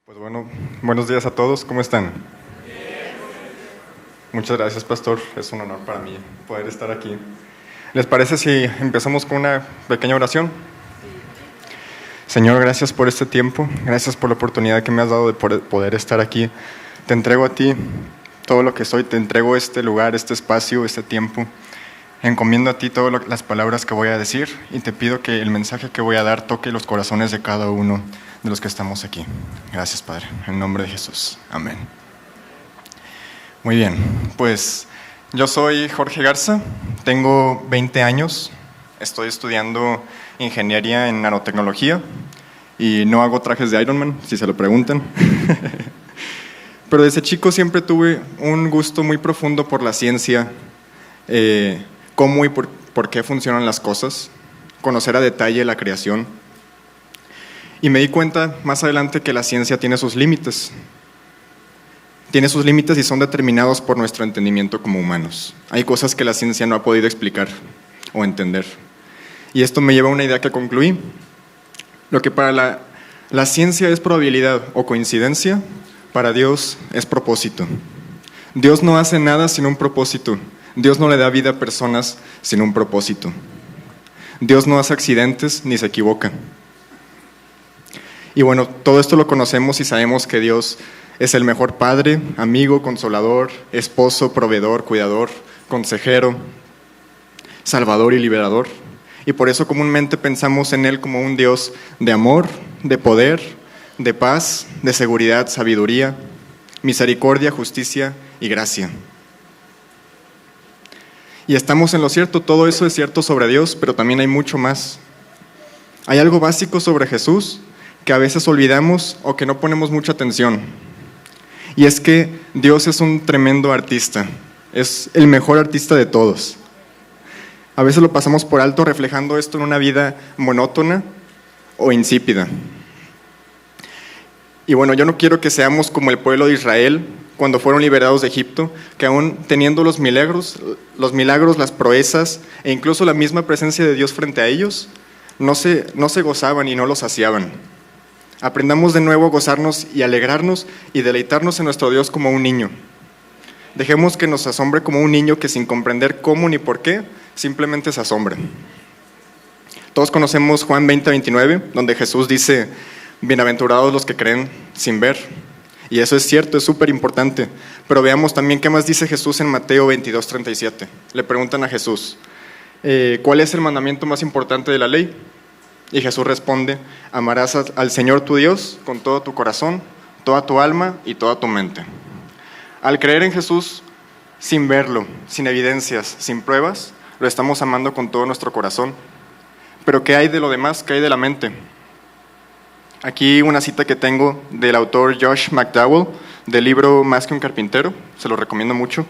Pues bueno, buenos días a todos, ¿cómo están? Muchas gracias, pastor, es un honor para mí poder estar aquí. ¿Les parece si empezamos con una pequeña oración? Señor, gracias por este tiempo, gracias por la oportunidad que me has dado de poder estar aquí. Te entrego a ti todo lo que soy, te entrego este lugar, este espacio, este tiempo. Encomiendo a ti todas las palabras que voy a decir y te pido que el mensaje que voy a dar toque los corazones de cada uno de los que estamos aquí. Gracias, Padre, en nombre de Jesús. Amén. Muy bien, pues yo soy Jorge Garza, tengo 20 años, estoy estudiando ingeniería en nanotecnología y no hago trajes de Iron Man, si se lo preguntan. Pero desde chico siempre tuve un gusto muy profundo por la ciencia, cómo y por qué funcionan las cosas, conocer a detalle la creación. Y me di cuenta más adelante que la ciencia tiene sus límites. Tiene sus límites y son determinados por nuestro entendimiento como humanos. Hay cosas que la ciencia no ha podido explicar o entender. Y esto me lleva a una idea que concluí. Lo que para la ciencia es probabilidad o coincidencia, para Dios es propósito. Dios no hace nada sin un propósito. Dios no le da vida a personas sin un propósito. Dios no hace accidentes ni se equivoca. Y bueno, todo esto lo conocemos y sabemos que Dios es el mejor padre, amigo, consolador, esposo, proveedor, cuidador, consejero, salvador y liberador. Y por eso comúnmente pensamos en Él como un Dios de amor, de poder, de paz, de seguridad, sabiduría, misericordia, justicia y gracia. Y estamos en lo cierto, todo eso es cierto sobre Dios, pero también hay mucho más. Hay algo básico sobre Jesús que a veces olvidamos o que no ponemos mucha atención. Y es que Dios es un tremendo artista, es el mejor artista de todos. A veces lo pasamos por alto reflejando esto en una vida monótona o insípida. Y bueno, yo no quiero que seamos como el pueblo de Israel cuando fueron liberados de Egipto, que aún teniendo los milagros, las proezas e incluso la misma presencia de Dios frente a ellos, no se gozaban y no los saciaban. Aprendamos de nuevo a gozarnos y alegrarnos y deleitarnos en nuestro Dios como un niño. Dejemos que nos asombre como un niño que sin comprender cómo ni por qué, simplemente se asombra. Todos conocemos Juan 20:29, donde Jesús dice: bienaventurados los que creen sin ver. Y eso es cierto, es súper importante. Pero veamos también qué más dice Jesús en Mateo 22:37. Le preguntan a Jesús: ¿cuál es el mandamiento más importante de la ley? Y Jesús responde: amarás al Señor tu Dios con todo tu corazón, toda tu alma y toda tu mente. Al creer en Jesús, sin verlo, sin evidencias, sin pruebas, lo estamos amando con todo nuestro corazón. Pero ¿qué hay de lo demás? ¿Qué hay de la mente? Aquí una cita que tengo del autor Josh McDowell, del libro Más que un carpintero, se lo recomiendo mucho.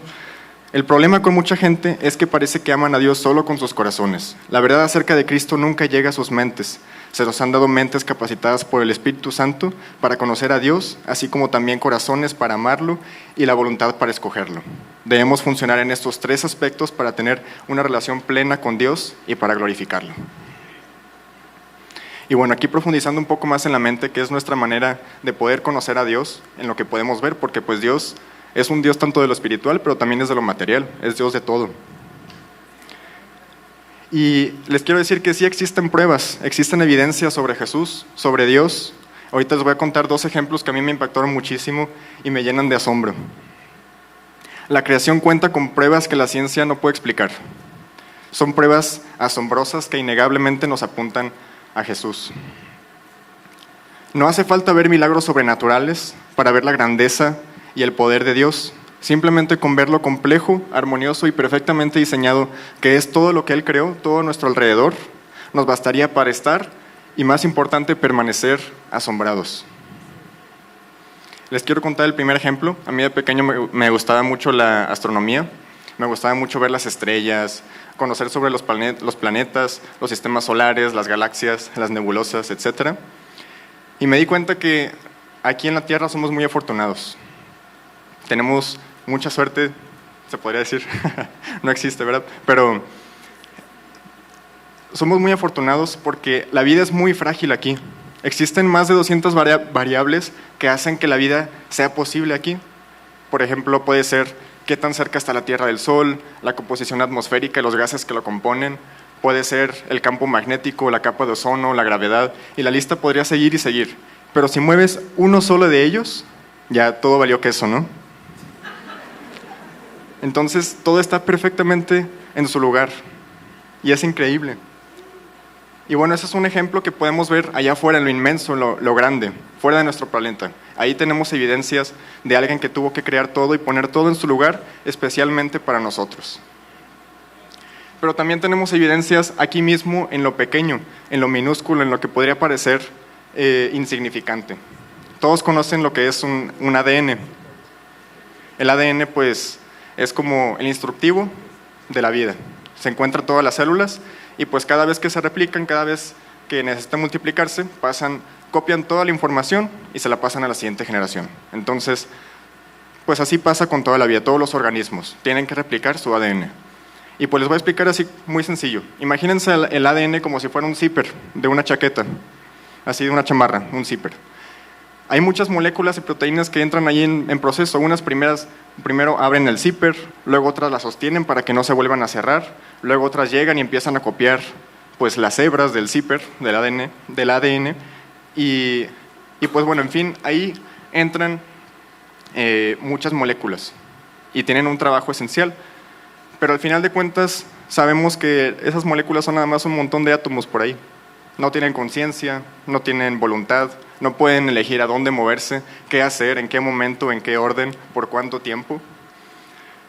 El problema con mucha gente es que parece que aman a Dios solo con sus corazones. La verdad acerca de Cristo nunca llega a sus mentes. Se nos han dado mentes capacitadas por el Espíritu Santo para conocer a Dios, así como también corazones para amarlo y la voluntad para escogerlo. Debemos funcionar en estos tres aspectos para tener una relación plena con Dios y para glorificarlo. Y bueno, aquí profundizando un poco más en la mente, que es nuestra manera de poder conocer a Dios, en lo que podemos ver, porque pues Dios es un Dios tanto de lo espiritual, pero también es de lo material, es Dios de todo. Y les quiero decir que sí existen pruebas, existen evidencias sobre Jesús, sobre Dios. Ahorita les voy a contar 2 ejemplos que a mí me impactaron muchísimo y me llenan de asombro. La creación cuenta con pruebas que la ciencia no puede explicar. Son pruebas asombrosas que innegablemente nos apuntan a Jesús. No hace falta ver milagros sobrenaturales para ver la grandeza y el poder de Dios. Simplemente con ver lo complejo, armonioso y perfectamente diseñado que es todo lo que Él creó, todo a nuestro alrededor, nos bastaría para estar y, más importante, permanecer asombrados. Les quiero contar el primer ejemplo. A mí de pequeño me gustaba mucho la astronomía, me gustaba mucho ver las estrellas, conocer sobre los planetas, los sistemas solares, las galaxias, las nebulosas, etc. Y me di cuenta que aquí en la Tierra somos muy afortunados. Tenemos mucha suerte, se podría decir, no existe, ¿verdad? Pero somos muy afortunados porque la vida es muy frágil aquí. Existen más de 200 variables que hacen que la vida sea posible aquí. Por ejemplo, puede ser qué tan cerca está la Tierra del Sol, la composición atmosférica y los gases que lo componen, puede ser el campo magnético, la capa de ozono, la gravedad, y la lista podría seguir y seguir. Pero si mueves uno solo de ellos, ya todo valió queso, ¿no? Entonces, todo está perfectamente en su lugar, y es increíble. Y bueno, ese es un ejemplo que podemos ver allá afuera, en lo inmenso, en lo grande, fuera de nuestro planeta. Ahí tenemos evidencias de alguien que tuvo que crear todo y poner todo en su lugar, especialmente para nosotros. Pero también tenemos evidencias aquí mismo en lo pequeño, en lo minúsculo, en lo que podría parecer insignificante. Todos conocen lo que es un ADN. El ADN, pues, es como el instructivo de la vida. Se encuentra todas las células y pues cada vez que se replican, cada vez que necesitan multiplicarse, copian toda la información y se la pasan a la siguiente generación. Entonces, pues así pasa con toda la vida, todos los organismos tienen que replicar su ADN. Y pues les voy a explicar así muy sencillo. Imagínense el ADN como si fuera un zipper de una chaqueta, así de una chamarra, un zipper. Hay muchas moléculas y proteínas que entran ahí en proceso. Unas primero abren el zipper, luego otras las sostienen para que no se vuelvan a cerrar, luego otras llegan y empiezan a copiar pues, las hebras del zipper, del ADN, y pues bueno, en fin, ahí entran muchas moléculas y tienen un trabajo esencial. Pero al final de cuentas sabemos que esas moléculas son nada más un montón de átomos por ahí. No tienen conciencia, no tienen voluntad, no pueden elegir a dónde moverse, qué hacer, en qué momento, en qué orden, por cuánto tiempo.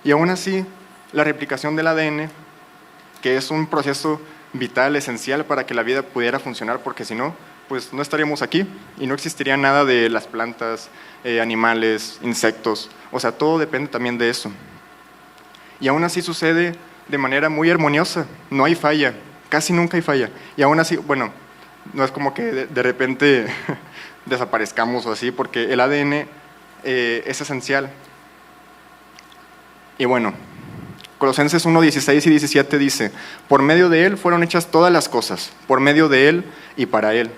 Y aún así, la replicación del ADN, que es un proceso vital, esencial para que la vida pudiera funcionar, porque si no, pues no estaríamos aquí y no existiría nada de las plantas, animales, insectos. O sea, todo depende también de eso. Y aún así sucede de manera muy armoniosa, no hay falla. Casi nunca hay falla. Y aún así, bueno, no es como que de repente desaparezcamos o así, porque el ADN es esencial. Y bueno, Colosenses 1, 16 y 17 dice, por medio de Él fueron hechas todas las cosas, por medio de Él y para Él.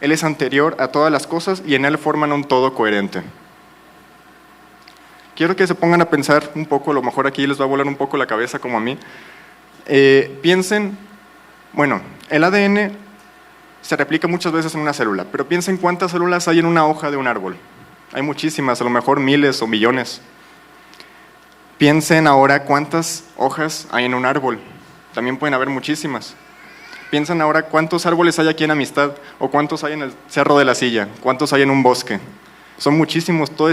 Él es anterior a todas las cosas y en Él forman un todo coherente. Quiero que se pongan a pensar un poco, a lo mejor aquí les va a volar un poco la cabeza como a mí. Piensen, bueno, el ADN se replica muchas veces en una célula, pero piensen cuántas células hay en una hoja de un árbol. Hay muchísimas, a lo mejor miles o millones. Piensen ahora cuántas hojas hay en un árbol. También pueden haber muchísimas. Piensen ahora cuántos árboles hay aquí en Amistad, o cuántos hay en el Cerro de la Silla, cuántos hay en un bosque. Son muchísimos, todo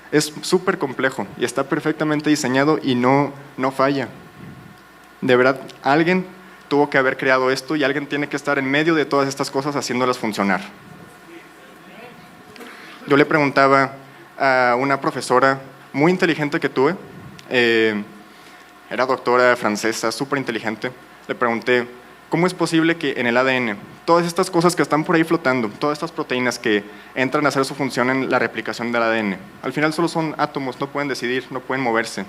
es súper complejo y está perfectamente diseñado y no falla. De verdad, alguien tuvo que haber creado esto y alguien tiene que estar en medio de todas estas cosas haciéndolas funcionar. Yo le preguntaba a una profesora muy inteligente que tuve, era doctora francesa, súper inteligente, le pregunté, ¿cómo es posible que en el ADN, todas estas cosas que están por ahí flotando, todas estas proteínas que entran a hacer su función en la replicación del ADN, al final solo son átomos, no pueden decidir, no pueden moverse?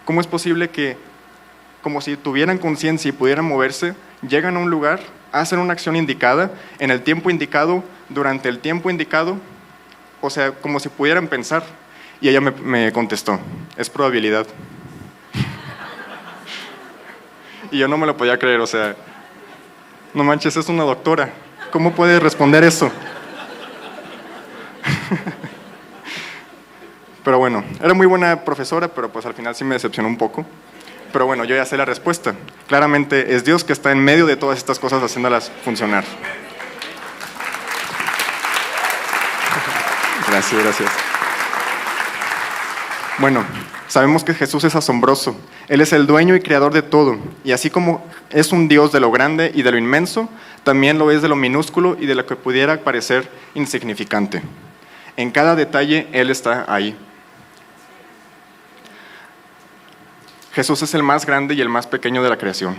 ¿Cómo es posible que, como si tuvieran conciencia y pudieran moverse, llegan a un lugar, hacen una acción indicada, en el tiempo indicado, durante el tiempo indicado, o sea, como si pudieran pensar? Y ella me contestó, es probabilidad. Y yo no me lo podía creer, o sea, no manches, es una doctora, ¿cómo puede responder eso? Pero bueno, era muy buena profesora, pero pues al final sí me decepcionó un poco. Pero bueno, yo ya sé la respuesta. Claramente es Dios que está en medio de todas estas cosas haciéndolas funcionar. Gracias. Bueno, sabemos que Jesús es asombroso. Él es el dueño y creador de todo. Y así como es un Dios de lo grande y de lo inmenso, también lo es de lo minúsculo y de lo que pudiera parecer insignificante. En cada detalle Él está ahí. Jesús es el más grande y el más pequeño de la creación.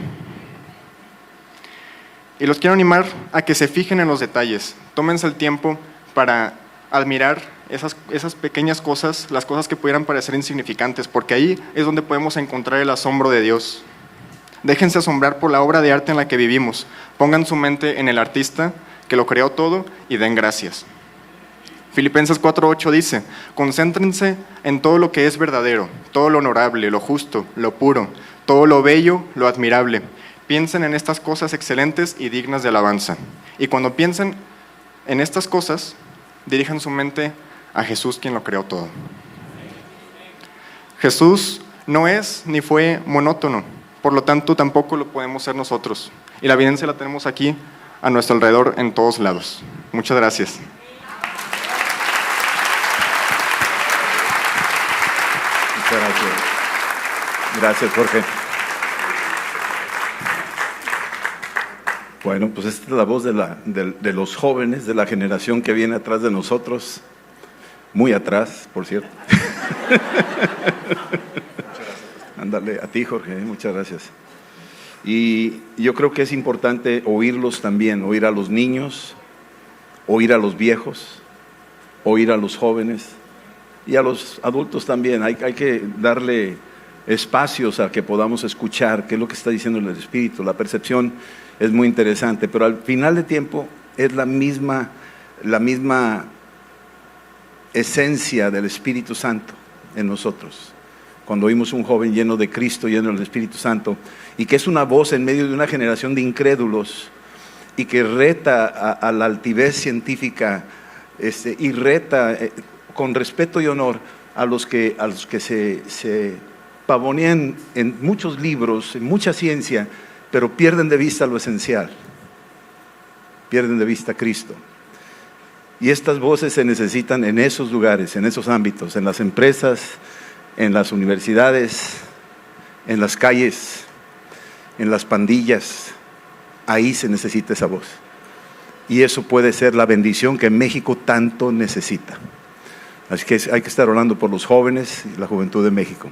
Y los quiero animar a que se fijen en los detalles. Tómense el tiempo para admirar esas pequeñas cosas, las cosas que pudieran parecer insignificantes, porque ahí es donde podemos encontrar el asombro de Dios. Déjense asombrar por la obra de arte en la que vivimos. Pongan su mente en el artista que lo creó todo, y den gracias. Filipenses 4:8 dice: concéntrense en todo lo que es verdadero, todo lo honorable, lo justo, lo puro, todo lo bello, lo admirable. Piensen en estas cosas excelentes y dignas de alabanza. Y cuando piensen en estas cosas, dirijan su mente a Jesús, quien lo creó todo. Jesús no es ni fue monótono, por lo tanto tampoco lo podemos ser nosotros. Y la evidencia la tenemos aquí a nuestro alrededor en todos lados. Muchas gracias. Muchas gracias. Gracias, Jorge. Bueno, pues esta es la voz de los jóvenes, de la generación que viene atrás de nosotros. Muy atrás, por cierto. Ándale, a ti, Jorge, muchas gracias. Y yo creo que es importante oírlos también, oír a los niños, oír a los viejos, oír a los jóvenes y a los adultos también. Hay que darle espacios a que podamos escuchar qué es lo que está diciendo el Espíritu. La percepción es muy interesante, pero al final de tiempo es la misma esencia del Espíritu Santo en nosotros. Cuando oímos un joven lleno de Cristo, lleno del Espíritu Santo, y que es una voz en medio de una generación de incrédulos y que reta a la altivez científica, y reta con respeto y honor a los que se pavonean en muchos libros, en mucha ciencia, pero pierden de vista lo esencial, pierden de vista a Cristo. Y estas voces se necesitan en esos lugares, en esos ámbitos, en las empresas, en las universidades, en las calles, en las pandillas. Ahí se necesita esa voz. Y eso puede ser la bendición que México tanto necesita. Así que hay que estar orando por los jóvenes y la juventud de México.